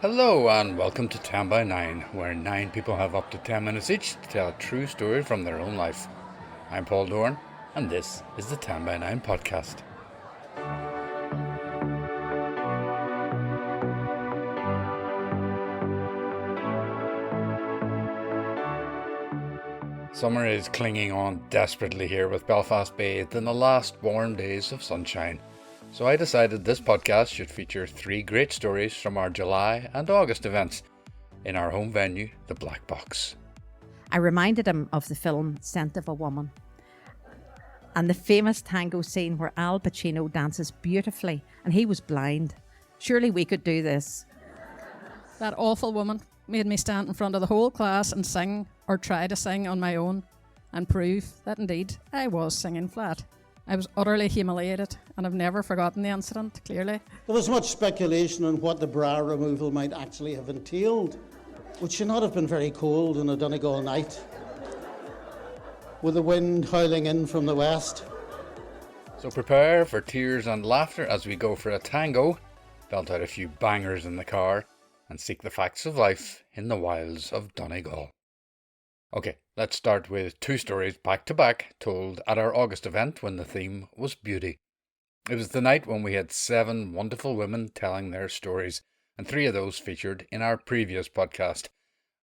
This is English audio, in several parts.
Hello and welcome to 10 by 9, where 9 people have up to 10 minutes each to tell a true story from their own life. I'm Paul Dorn, and this is the 10 by 9 podcast. Summer is clinging on desperately here, with Belfast bathed in the last warm days of sunshine. So I decided this podcast should feature 3 great stories from our July and August events in our home venue, the Black Box. I reminded him of the film Scent of a Woman and the famous tango scene where Al Pacino dances beautifully and he was blind. Surely we could do this. That awful woman made me stand in front of the whole class and sing, or try to sing on my own, and prove that indeed I was singing flat. I was utterly humiliated, and I've never forgotten the incident, clearly. There was much speculation on what the bra removal might actually have entailed. Would she not have been very cold on a Donegal night, with the wind howling in from the west? So prepare for tears and laughter as we go for a tango, belt out a few bangers in the car, and seek the facts of life in the wilds of Donegal. Okay, let's start with 2 stories back to back told at our August event when the theme was beauty. It was the night when we had 7 wonderful women telling their stories, and 3 of those featured in our previous podcast.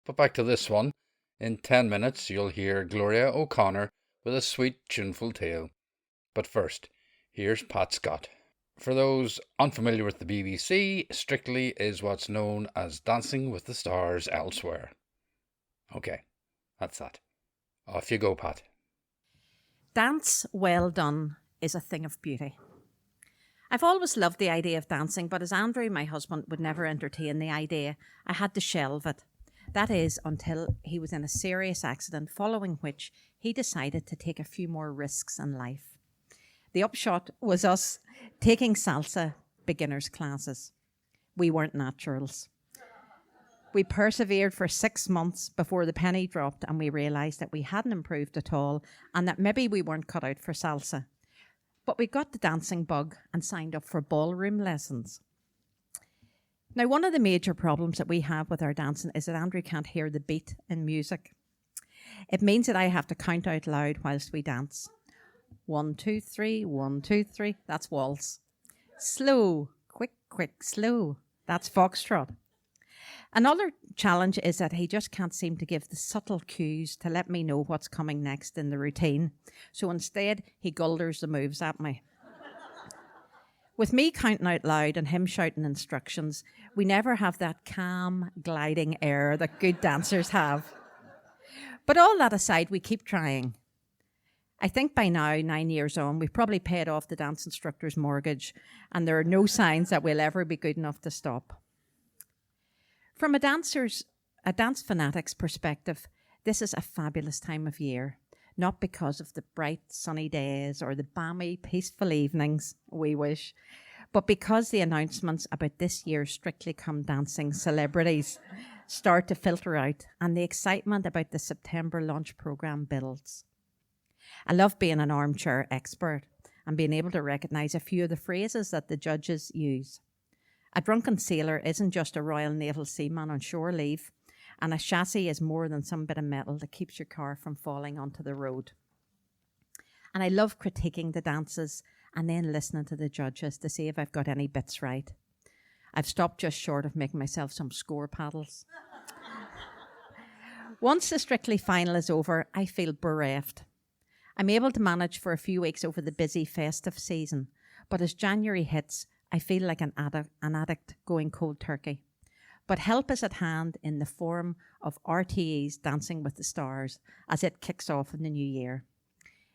But back to this one. In 10 minutes you'll hear Gloria O'Connor with a sweet, tuneful tale. But first, here's Pat Scott. For those unfamiliar with the BBC, Strictly is what's known as Dancing with the Stars elsewhere. Okay, that's that. Off you go, Pat. Dance well done is a thing of beauty. I've always loved the idea of dancing, but as Andrew, my husband, would never entertain the idea, I had to shelve it. That is, until he was in a serious accident, following which he decided to take a few more risks in life. The upshot was us taking salsa beginners classes. We weren't naturals. We persevered for 6 months before the penny dropped and we realised that we hadn't improved at all and that maybe we weren't cut out for salsa. But we got the dancing bug and signed up for ballroom lessons. Now, one of the major problems that we have with our dancing is that Andrew can't hear the beat in music. It means that I have to count out loud whilst we dance. 1, 2, 3, 1, 2, 3. That's waltz. Slow, quick, quick, slow. That's foxtrot. Another challenge is that he just can't seem to give the subtle cues to let me know what's coming next in the routine. So instead, he gulders the moves at me. With me counting out loud and him shouting instructions, we never have that calm, gliding air that good dancers have. But all that aside, we keep trying. I think by now, 9 years on, we've probably paid off the dance instructor's mortgage, and there are no signs that we'll ever be good enough to stop. From a dance fanatic's perspective, this is a fabulous time of year, not because of the bright sunny days or the balmy peaceful evenings, we wish, but because the announcements about this year's Strictly Come Dancing celebrities start to filter out and the excitement about the September launch programme builds. I love being an armchair expert and being able to recognise a few of the phrases that the judges use. A drunken sailor isn't just a Royal Naval seaman on shore leave, and a chassis is more than some bit of metal that keeps your car from falling onto the road. And I love critiquing the dances and then listening to the judges to see if I've got any bits right. I've stopped just short of making myself some score paddles. Once the Strictly final is over, I feel bereft. I'm able to manage for a few weeks over the busy festive season, but as January hits, I feel like an addict going cold turkey. But help is at hand in the form of RTE's Dancing with the Stars as it kicks off in the new year.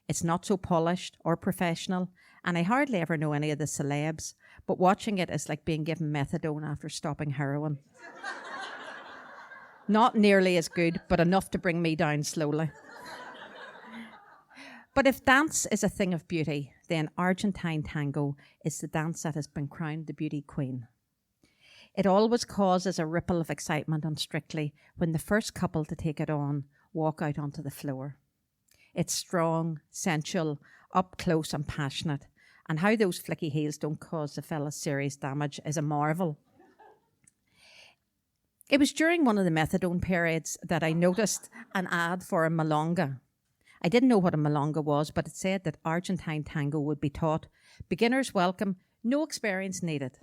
It's not so polished or professional, and I hardly ever know any of the celebs, but watching it is like being given methadone after stopping heroin. Not nearly as good, but enough to bring me down slowly. But if dance is a thing of beauty, then Argentine tango is the dance that has been crowned the beauty queen. It always causes a ripple of excitement on Strictly when the first couple to take it on walk out onto the floor. It's strong, sensual, up close and passionate, and how those flicky heels don't cause the fellas serious damage is a marvel. It was during one of the methadone periods that I noticed an ad for a milonga. I didn't know what a milonga was, but it said that Argentine tango would be taught. Beginners welcome, no experience needed.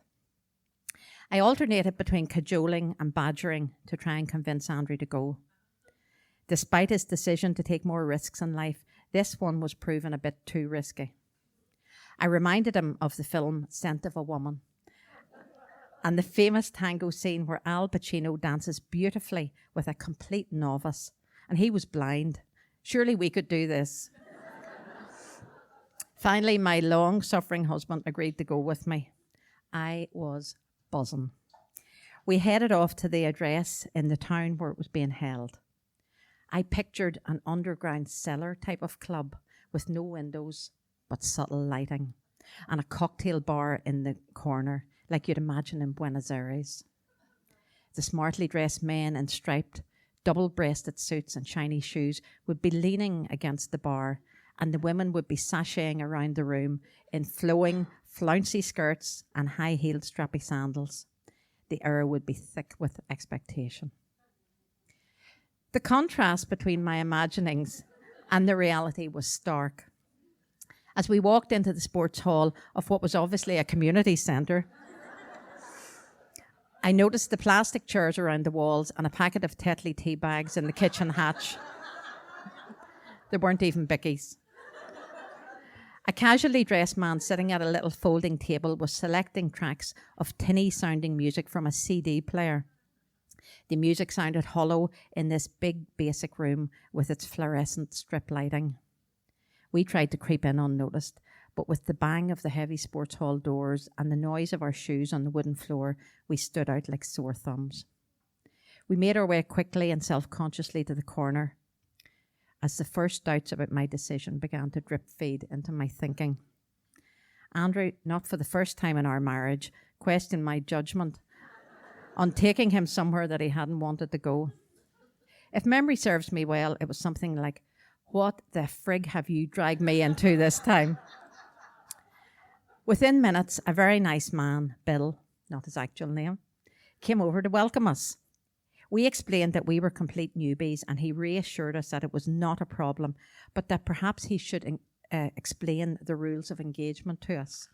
I alternated between cajoling and badgering to try and convince Andrew to go. Despite his decision to take more risks in life, this one was proven a bit too risky. I reminded him of the film Scent of a Woman and the famous tango scene where Al Pacino dances beautifully with a complete novice, and he was blind. Surely we could do this. Finally, my long-suffering husband agreed to go with me. I was buzzing. We headed off to the address in the town where it was being held. I pictured an underground cellar type of club with no windows but subtle lighting and a cocktail bar in the corner like you'd imagine in Buenos Aires. The smartly dressed men in striped, double-breasted suits and shiny shoes would be leaning against the bar, and the women would be sashaying around the room in flowing, flouncy skirts and high-heeled strappy sandals. The air would be thick with expectation. The contrast between my imaginings and the reality was stark. As we walked into the sports hall of what was obviously a community centre, I noticed the plastic chairs around the walls and a packet of Tetley tea bags in the kitchen hatch. There weren't even bickies. A casually dressed man sitting at a little folding table was selecting tracks of tinny-sounding music from a CD player. The music sounded hollow in this big, basic room with its fluorescent strip lighting. We tried to creep in unnoticed, but with the bang of the heavy sports hall doors and the noise of our shoes on the wooden floor, we stood out like sore thumbs. We made our way quickly and self-consciously to the corner as the first doubts about my decision began to drip feed into my thinking. Andrew, not for the first time in our marriage, questioned my judgment on taking him somewhere that he hadn't wanted to go. If memory serves me well, it was something like, "What the frig have you dragged me into this time?" Within minutes, a very nice man, Bill, not his actual name, came over to welcome us. We explained that we were complete newbies, and he reassured us that it was not a problem, but that perhaps he should explain the rules of engagement to us.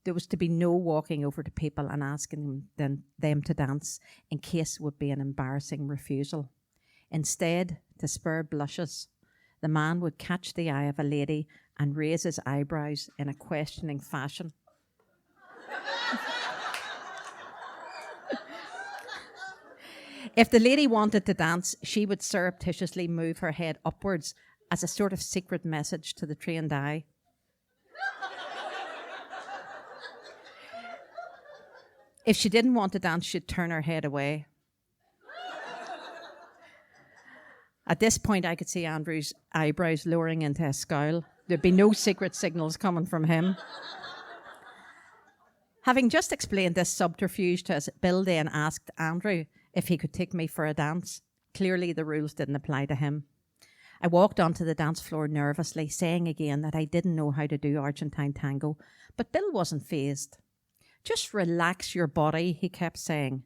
There was to be no walking over to people and asking them to dance in case it would be an embarrassing refusal. Instead, to spur blushes, the man would catch the eye of a lady and raise his eyebrows in a questioning fashion. If the lady wanted to dance, she would surreptitiously move her head upwards as a sort of secret message to the trained eye. If she didn't want to dance, she'd turn her head away. At this point, I could see Andrew's eyebrows lowering into a scowl. There'd be no secret signals coming from him. Having just explained this subterfuge to us, Bill then asked Andrew if he could take me for a dance. Clearly, the rules didn't apply to him. I walked onto the dance floor nervously, saying again that I didn't know how to do Argentine tango, but Bill wasn't fazed. "Just relax your body," he kept saying.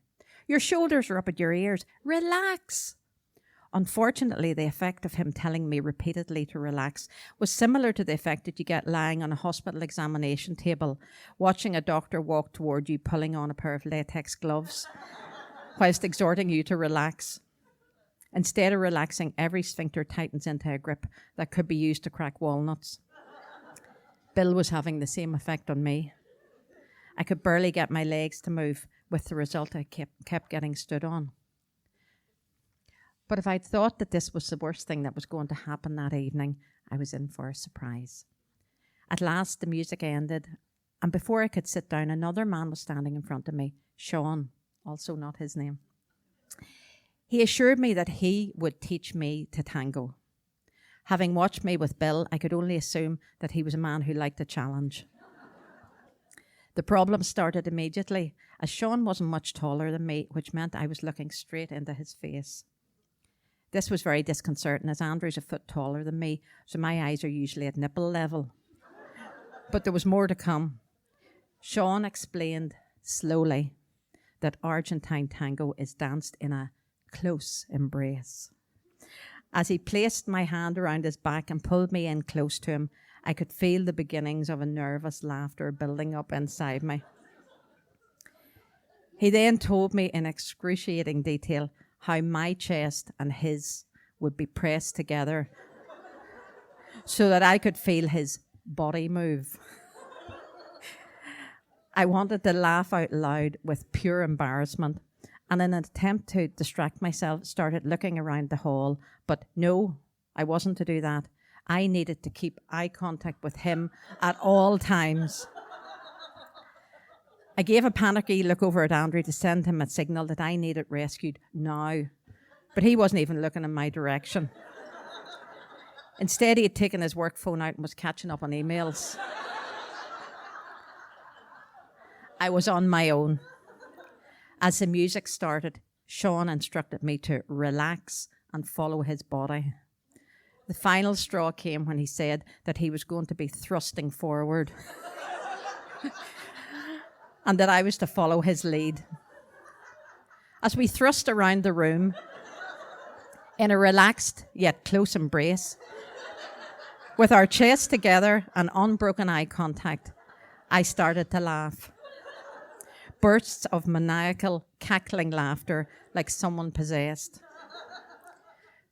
"Your shoulders are up at your ears. Relax." Unfortunately, the effect of him telling me repeatedly to relax was similar to the effect that you get lying on a hospital examination table, watching a doctor walk toward you pulling on a pair of latex gloves, whilst exhorting you to relax. Instead of relaxing, every sphincter tightens into a grip that could be used to crack walnuts. Bill was having the same effect on me. I could barely get my legs to move, with the result I kept getting stood on. But if I'd thought that this was the worst thing that was going to happen that evening, I was in for a surprise. At last, the music ended, and before I could sit down, another man was standing in front of me, Sean, also not his name. He assured me that he would teach me to tango. Having watched me with Bill, I could only assume that he was a man who liked a challenge. The problem started immediately, as Sean wasn't much taller than me, which meant I was looking straight into his face. This was very disconcerting, as Andrew's a foot taller than me, so my eyes are usually at nipple level. But there was more to come. Sean explained slowly that Argentine tango is danced in a close embrace. As he placed my hand around his back and pulled me in close to him, I could feel the beginnings of a nervous laughter building up inside me. He then told me in excruciating detail how my chest and his would be pressed together so that I could feel his body move. I wanted to laugh out loud with pure embarrassment, and in an attempt to distract myself, started looking around the hall. But no, I wasn't to do that. I needed to keep eye contact with him at all times. I gave a panicky look over at Andrew to send him a signal that I needed rescued now, but he wasn't even looking in my direction. Instead, he had taken his work phone out and was catching up on emails. I was on my own. As the music started, Sean instructed me to relax and follow his body. The final straw came when he said that he was going to be thrusting forward and that I was to follow his lead. As we thrust around the room in a relaxed yet close embrace, with our chests together and unbroken eye contact, I started to laugh. Bursts of maniacal, cackling laughter like someone possessed.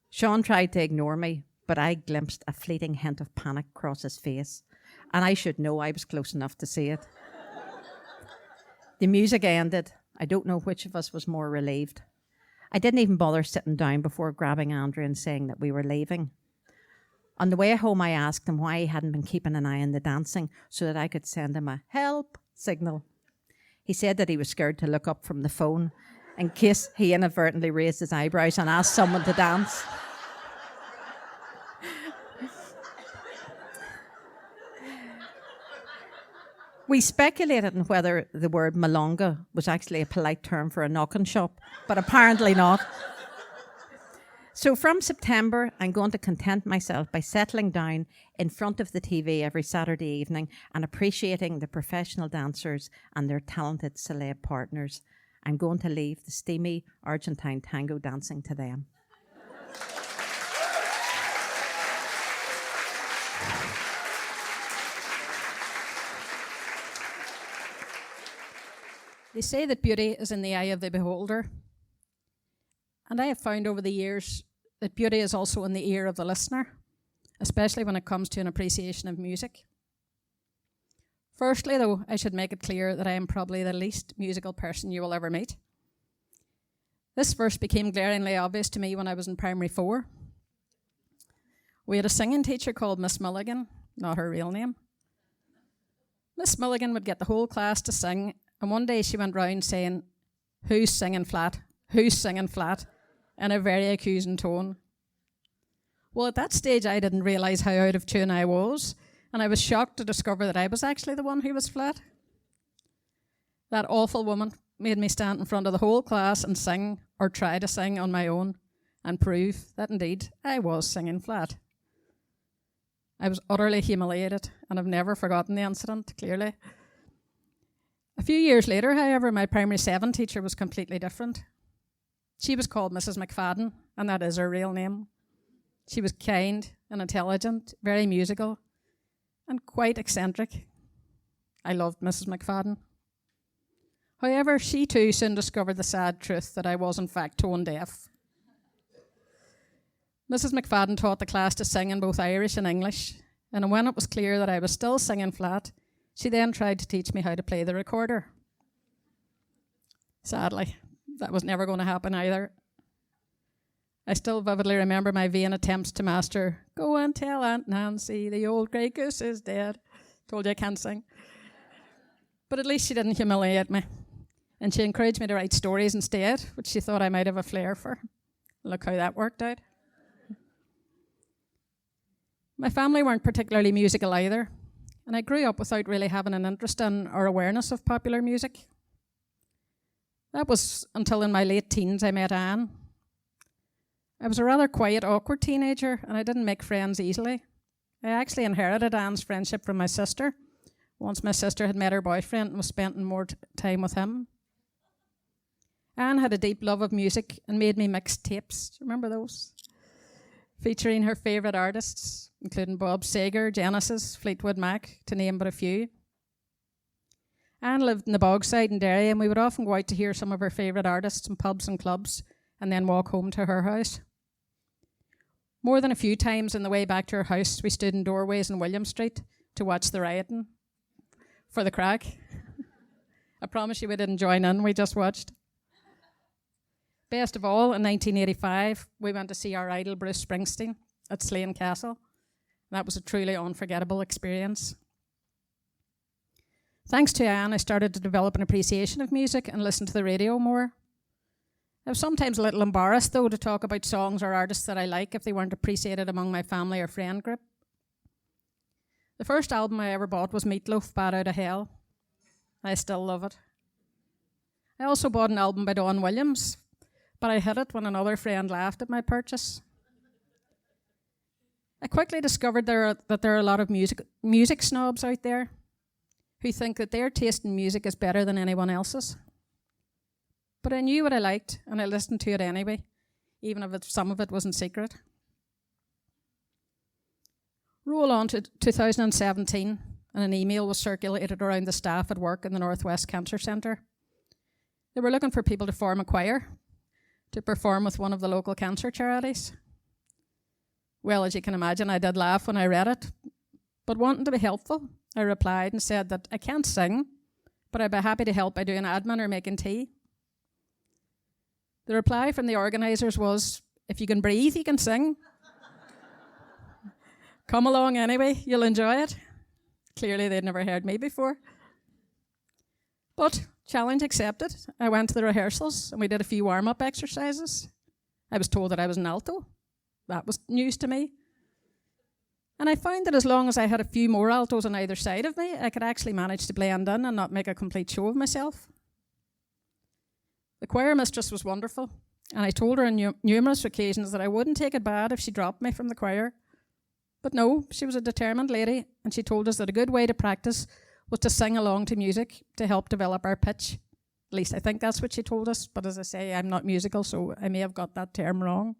Sean tried to ignore me, but I glimpsed a fleeting hint of panic cross his face, and I should know I was close enough to see it. The music ended. I don't know which of us was more relieved. I didn't even bother sitting down before grabbing Andrew and saying that we were leaving. On the way home, I asked him why he hadn't been keeping an eye on the dancing so that I could send him a help signal. He said that he was scared to look up from the phone in case he inadvertently raised his eyebrows and asked someone to dance. We speculated on whether the word milonga was actually a polite term for a knocking shop, but apparently not. So from September, I'm going to content myself by settling down in front of the TV every Saturday evening and appreciating the professional dancers and their talented celeb partners. I'm going to leave the steamy Argentine tango dancing to them. They say that beauty is in the eye of the beholder. And I have found over the years that beauty is also in the ear of the listener, especially when it comes to an appreciation of music. Firstly, though, I should make it clear that I am probably the least musical person you will ever meet. This first became glaringly obvious to me when I was in primary 4. We had a singing teacher called Miss Milligan, not her real name. Miss Milligan would get the whole class to sing, and one day she went round saying, "Who's singing flat? Who's singing flat?" in a very accusing tone. Well, at that stage, I didn't realise how out of tune I was, and I was shocked to discover that I was actually the one who was flat. That awful woman made me stand in front of the whole class and sing, or try to sing on my own, and prove that indeed I was singing flat. I was utterly humiliated, and I've never forgotten the incident, clearly. A few years later, however, my primary 7 teacher was completely different. She was called Mrs. McFadden, and that is her real name. She was kind and intelligent, very musical, and quite eccentric. I loved Mrs. McFadden. However, she too soon discovered the sad truth that I was in fact tone deaf. Mrs. McFadden taught the class to sing in both Irish and English, and when it was clear that I was still singing flat, she then tried to teach me how to play the recorder. Sadly, that was never going to happen either. I still vividly remember my vain attempts to master "Go and tell Aunt Nancy the old grey goose is dead." Told you I can't sing. But at least she didn't humiliate me. And she encouraged me to write stories instead, which she thought I might have a flair for. Look how that worked out. My family weren't particularly musical either, and I grew up without really having an interest in or awareness of popular music. That was until in my late teens I met Anne. I was a rather quiet, awkward teenager, and I didn't make friends easily. I actually inherited Anne's friendship from my sister, once my sister had met her boyfriend and was spending more time with him. Anne had a deep love of music and made me mix tapes. Do you remember those? Featuring her favourite artists, including Bob Seger, Genesis, Fleetwood Mac, to name but a few. Anne lived in the Bogside in Derry, and we would often go out to hear some of her favourite artists in pubs and clubs and then walk home to her house. More than a few times on the way back to her house, we stood in doorways in William Street to watch the rioting for the crack. I promise you we didn't join in, we just watched. Best of all, in 1985, we went to see our idol Bruce Springsteen at Slane Castle. That was a truly unforgettable experience. Thanks to Anne, I started to develop an appreciation of music and listen to the radio more. I was sometimes a little embarrassed, though, to talk about songs or artists that I like if they weren't appreciated among my family or friend group. The first album I ever bought was Meatloaf, Bad Out of Hell. I still love it. I also bought an album by Don Williams, but I hid it when another friend laughed at my purchase. I quickly discovered that there are a lot of music snobs out there who think that their taste in music is better than anyone else's. But I knew what I liked, and I listened to it anyway, even if some of it was in secret. Roll on to 2017, and an email was circulated around the staff at work in the Northwest Cancer Centre. They were looking for people to form a choir to perform with one of the local cancer charities. Well, as you can imagine, I did laugh when I read it, but wanting to be helpful, I replied and said that I can't sing, but I'd be happy to help by doing admin or making tea. The reply from the organisers was, if you can breathe, you can sing. Come along anyway, you'll enjoy it. Clearly they'd never heard me before. But challenge accepted. I went to the rehearsals and we did a few warm-up exercises. I was told that I was an alto. That was news to me. And I found that as long as I had a few more altos on either side of me, I could actually manage to blend in and not make a complete show of myself. The choir mistress was wonderful, and I told her on numerous occasions that I wouldn't take it bad if she dropped me from the choir. But no, she was a determined lady, and she told us that a good way to practice was to sing along to music to help develop our pitch. At least I think that's what she told us, but as I say, I'm not musical, so I may have got that term wrong.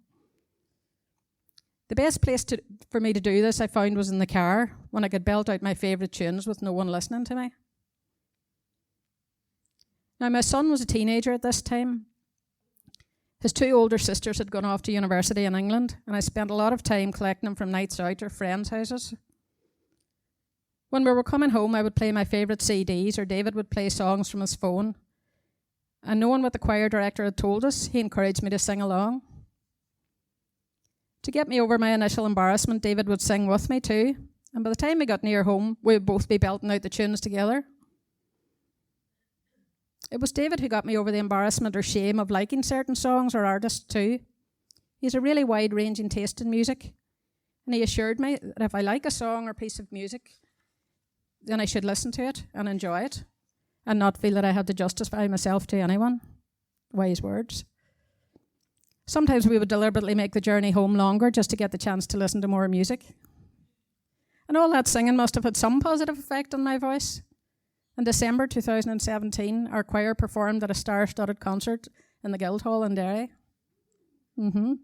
The best place for me to do this, I found, was in the car, when I could belt out my favourite tunes with no one listening to me. Now, my son was a teenager at this time. His two older sisters had gone off to university in England, and I spent a lot of time collecting them from nights out or friends' houses. When we were coming home, I would play my favourite CDs, or David would play songs from his phone. And knowing what the choir director had told us, he encouraged me to sing along. To get me over my initial embarrassment, David would sing with me too, and by the time we got near home, we would both be belting out the tunes together. It was David who got me over the embarrassment or shame of liking certain songs or artists too. He has a really wide-ranging taste in music, and he assured me that if I like a song or piece of music, then I should listen to it and enjoy it, and not feel that I had to justify myself to anyone. Wise words. Sometimes we would deliberately make the journey home longer just to get the chance to listen to more music. And all that singing must have had some positive effect on my voice. In December 2017, our choir performed at a star-studded concert in the Guildhall in Derry. And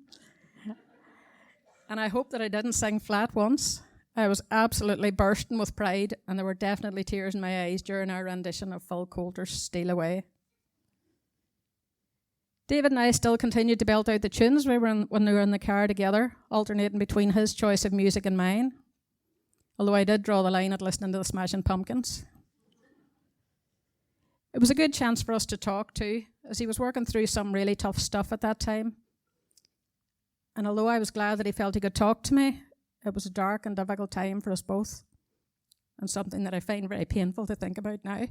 I hope that I didn't sing flat once. I was absolutely bursting with pride, and there were definitely tears in my eyes during our rendition of Phil Coulter's Steal Away. David and I still continued to belt out the tunes when we were in the car together, alternating between his choice of music and mine, although I did draw the line at listening to the Smashing Pumpkins. It was a good chance for us to talk too, as he was working through some really tough stuff at that time. And although I was glad that he felt he could talk to me, it was a dark and difficult time for us both, and something that I find very painful to think about now.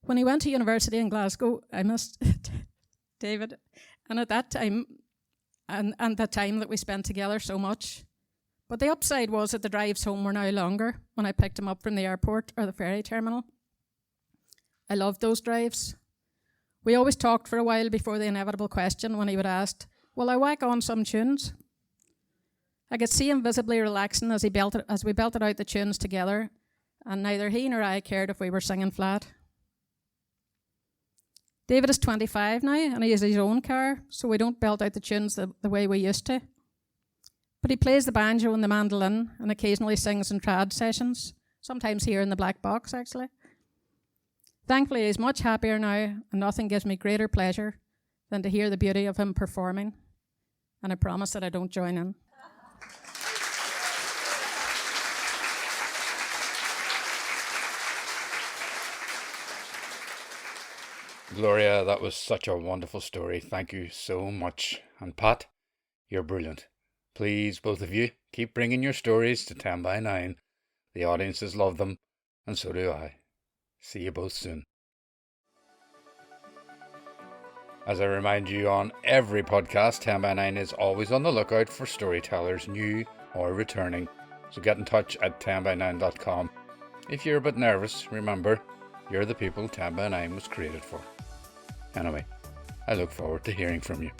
When he went to university in Glasgow, I missed David, and at that time, and the time that we spent together so much. But the upside was that the drives home were now longer when I picked him up from the airport or the ferry terminal. I loved those drives. We always talked for a while before the inevitable question when he would ask, "Will I whack on some tunes?" I could see him visibly relaxing as we belted out the tunes together, and neither he nor I cared if we were singing flat. David is 25 now, and he has his own car, so we don't belt out the tunes the way we used to. But he plays the banjo and the mandolin and occasionally sings in trad sessions, sometimes here in the Black Box, actually. Thankfully, he's much happier now, and nothing gives me greater pleasure than to hear the beauty of him performing. And I promise that I don't join in. Gloria, that was such a wonderful story. Thank you so much. And Pat, you're brilliant. Please, both of you, keep bringing your stories to 10 by 9. The audiences love them, and so do I. See you both soon. As I remind you on every podcast, 10 by 9 is always on the lookout for storytellers, new or returning. So get in touch at 10by9.com. If you're a bit nervous, remember, you're the people 10 by 9 was created for. Anyway, I look forward to hearing from you.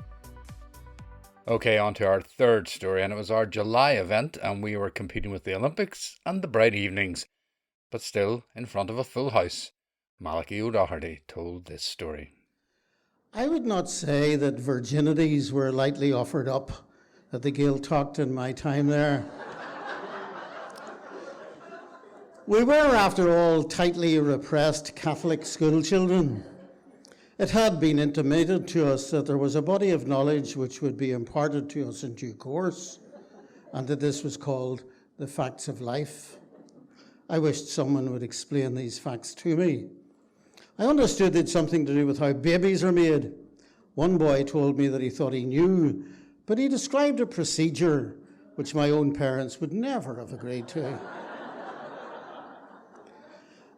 Okay, on to our third story, and it was our July event, and we were competing with the Olympics and the bright evenings, but still in front of a full house. Malachi O'Doherty told this story. I would not say that virginities were lightly offered up at the Gaeltacht in my time there. We were, after all, tightly repressed Catholic school children. It had been intimated to us that there was a body of knowledge which would be imparted to us in due course, and that this was called the facts of life. I wished someone would explain these facts to me. I understood it had something to do with how babies are made. One boy told me that he thought he knew, but he described a procedure which my own parents would never have agreed to.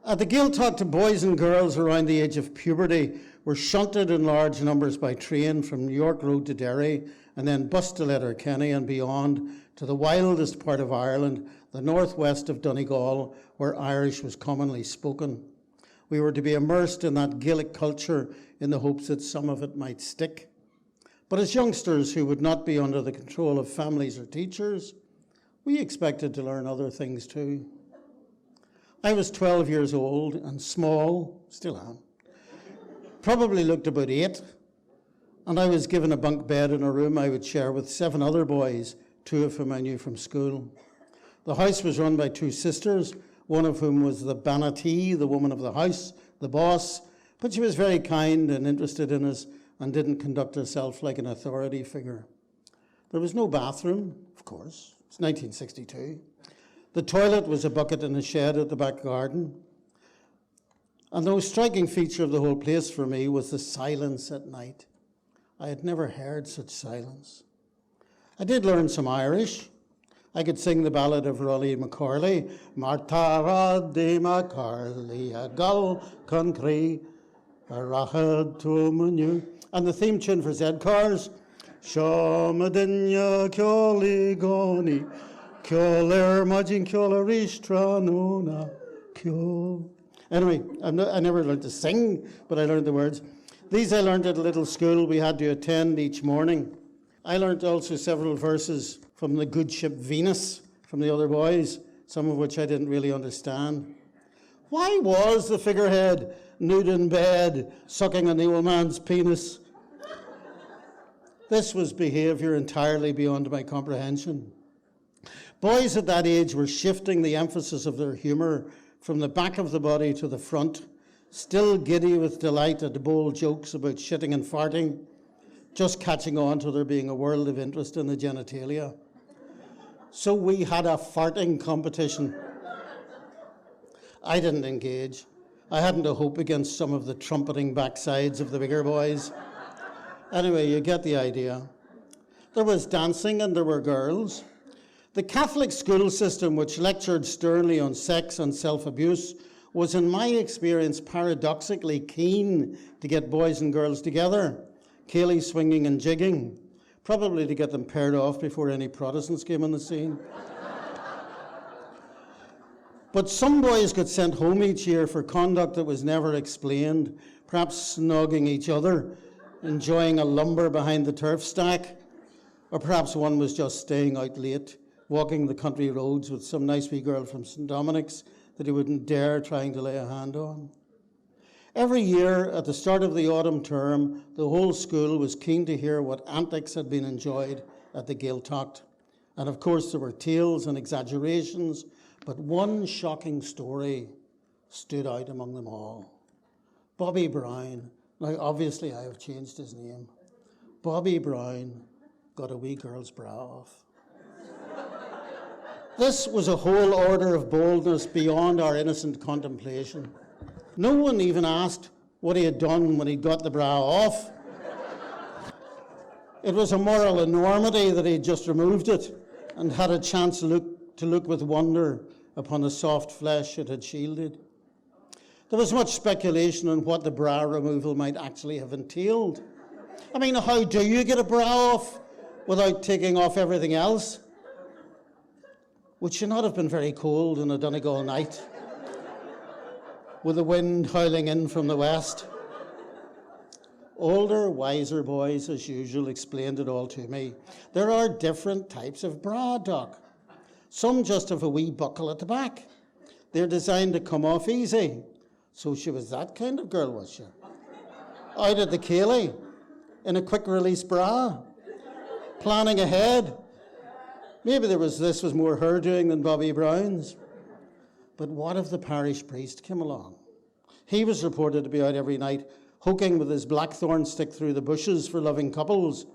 At the Gaeltacht, boys and girls around the age of puberty were shunted in large numbers by train from New York Road to Derry and then bused to Letterkenny and beyond to the wildest part of Ireland, the northwest of Donegal, where Irish was commonly spoken. We were to be immersed in that Gaelic culture in the hopes that some of it might stick. But as youngsters who would not be under the control of families or teachers, we expected to learn other things too. I was 12 years old and small, still am, probably looked about 8, and I was given a bunk bed in a room I would share with 7 other boys, 2 of whom I knew from school. The house was run by 2 sisters, one of whom was the banatee, the woman of the house, the boss, but she was very kind and interested in us and didn't conduct herself like an authority figure. There was no bathroom, of course. It's 1962. The toilet was a bucket in a shed at the back garden. And the most striking feature of the whole place for me was the silence at night. I had never heard such silence. I did learn some Irish. I could sing the ballad of Rolly McCorley, Martara de McCorley, a gull country, a rachad to menu, and the theme tune for Z-Cars, Shomadinya Kyoli Goni, Kyoler Majin Kyola Rishtranona Kyo. Anyway, I never learned to sing, but I learned the words. These I learned at a little school we had to attend each morning. I learned also several verses from the good ship Venus from the other boys, some of which I didn't really understand. Why was the figurehead nude in bed, sucking on the old man's penis? This was behaviour entirely beyond my comprehension. Boys at that age were shifting the emphasis of their humour from the back of the body to the front, still giddy with delight at bold jokes about shitting and farting, just catching on to there being a world of interest in the genitalia. So we had a farting competition. I didn't engage. I hadn't a hope against some of the trumpeting backsides of the bigger boys. Anyway, you get the idea. There was dancing and there were girls. The Catholic school system, which lectured sternly on sex and self-abuse, was in my experience paradoxically keen to get boys and girls together, ceilidh swinging and jigging, probably to get them paired off before any Protestants came on the scene. But some boys got sent home each year for conduct that was never explained, perhaps snogging each other, enjoying a lumber behind the turf stack, or perhaps one was just staying out late, walking the country roads with some nice wee girl from St. Dominic's that he wouldn't dare trying to lay a hand on. Every year, at the start of the autumn term, the whole school was keen to hear what antics had been enjoyed at the Gaeltacht. And of course, there were tales and exaggerations, but one shocking story stood out among them all. Bobby Brown, now obviously I have changed his name. Bobby Brown got a wee girl's bra off. This was a whole order of boldness beyond our innocent contemplation. No one even asked what he had done when he got the bra off. It was a moral enormity that he had just removed it and had a chance to look with wonder upon the soft flesh it had shielded. There was much speculation on what the bra removal might actually have entailed. I mean, how do you get a bra off without taking off everything else? Would she not have been very cold on a Donegal night, with the wind howling in from the west? Older, wiser boys, as usual, explained it all to me. There are different types of bra, Doc. Some just have a wee buckle at the back. They're designed to come off easy. So she was that kind of girl, was she? Out at the Cayley, in a quick-release bra, planning ahead. Maybe this was more her doing than Bobby Brown's. But what if the parish priest came along? He was reported to be out every night, hoking with his blackthorn stick through the bushes for loving couples.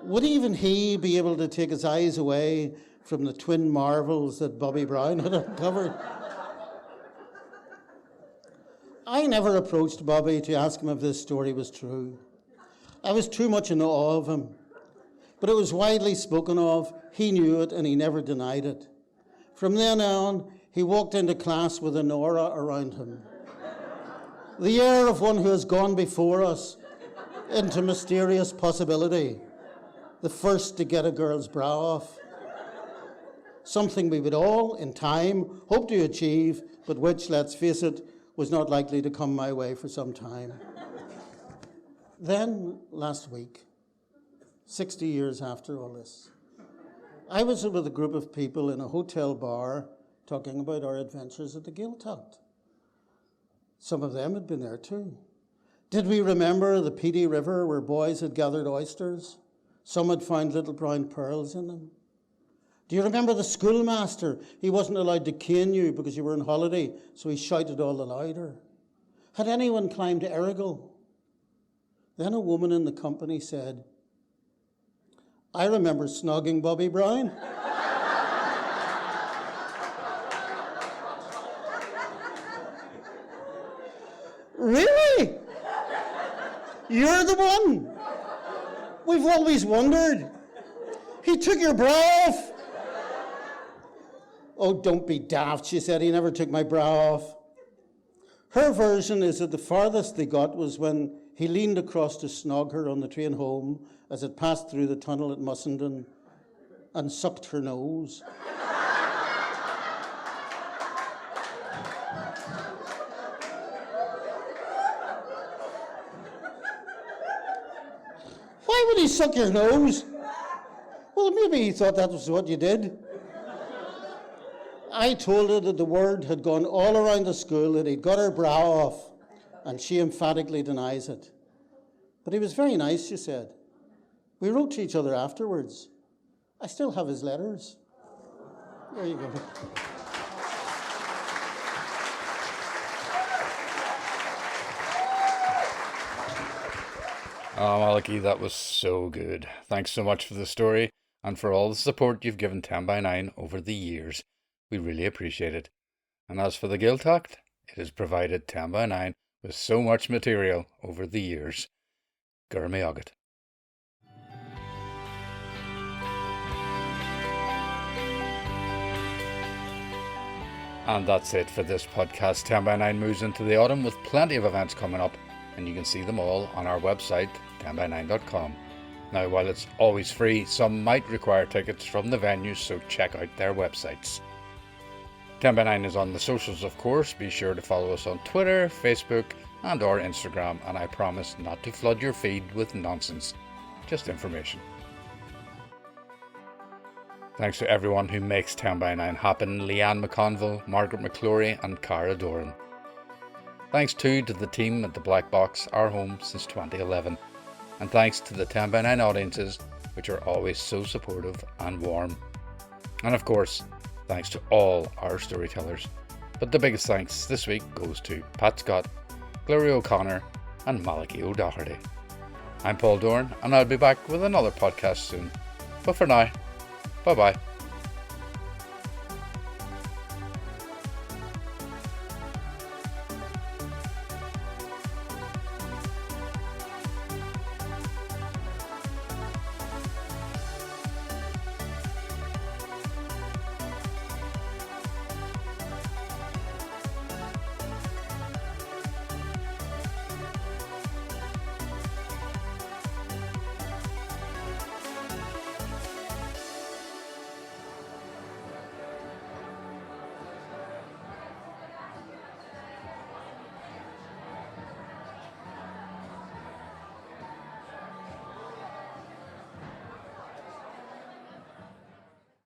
Would even he be able to take his eyes away from the twin marvels that Bobby Brown had uncovered? I never approached Bobby to ask him if this story was true. I was too much in awe of him. But it was widely spoken of, he knew it, and he never denied it. From then on, he walked into class with an aura around him. The air of one who has gone before us into mysterious possibility, the first to get a girl's bra off. Something we would all, in time, hope to achieve, but which, let's face it, was not likely to come my way for some time. Then, last week, 60 years after all this, I was with a group of people in a hotel bar talking about our adventures at the Gaeltacht. Some of them had been there too. Did we remember the Peaty River where boys had gathered oysters? Some had found little brown pearls in them. Do you remember the schoolmaster? He wasn't allowed to cane you because you were on holiday, so he shouted all the louder. Had anyone climbed Errigal? Then a woman in the company said, I remember snogging Bobby Brown. Really? You're the one? We've always wondered. He took your bra off. Oh, don't be daft, she said. He never took my bra off. Her version is that the farthest they got was when he leaned across to snog her on the train home as it passed through the tunnel at Mussenden and sucked her nose. Why would he suck your nose? Well, maybe he thought that was what you did. I told her that the word had gone all around the school that he'd got her bra off, and she emphatically denies it. But he was very nice, she said. We wrote to each other afterwards. I still have his letters. There you go. Oh, Malachi, that was so good. Thanks so much for the story and for all the support you've given 10 by 9 over the years. We really appreciate it. And as for the Gaeltacht, it has provided 10 by 9 with so much material over the years. Gurmi Agat. And that's it for this podcast. 10 by 9 moves into the autumn with plenty of events coming up, and you can see them all on our website, 10by9.com. Now, while it's always free, some might require tickets from the venues, so check out their websites. 10 by 9 is on the socials, of course. Be sure to follow us on Twitter, Facebook, and or Instagram, and I promise not to flood your feed with nonsense, just information. Thanks to everyone who makes 10 by 9 happen: Leanne McConville, Margaret McClory, and Cara Doran. Thanks too to the team at the Black Box, our home since 2011. And thanks to the 10x9 audiences, which are always so supportive and warm. And of course, thanks to all our storytellers. But the biggest thanks this week goes to Pat Scott, Gloria O'Connor and Malachi O'Doherty. I'm Paul Dorn, and I'll be back with another podcast soon. But for now, bye bye.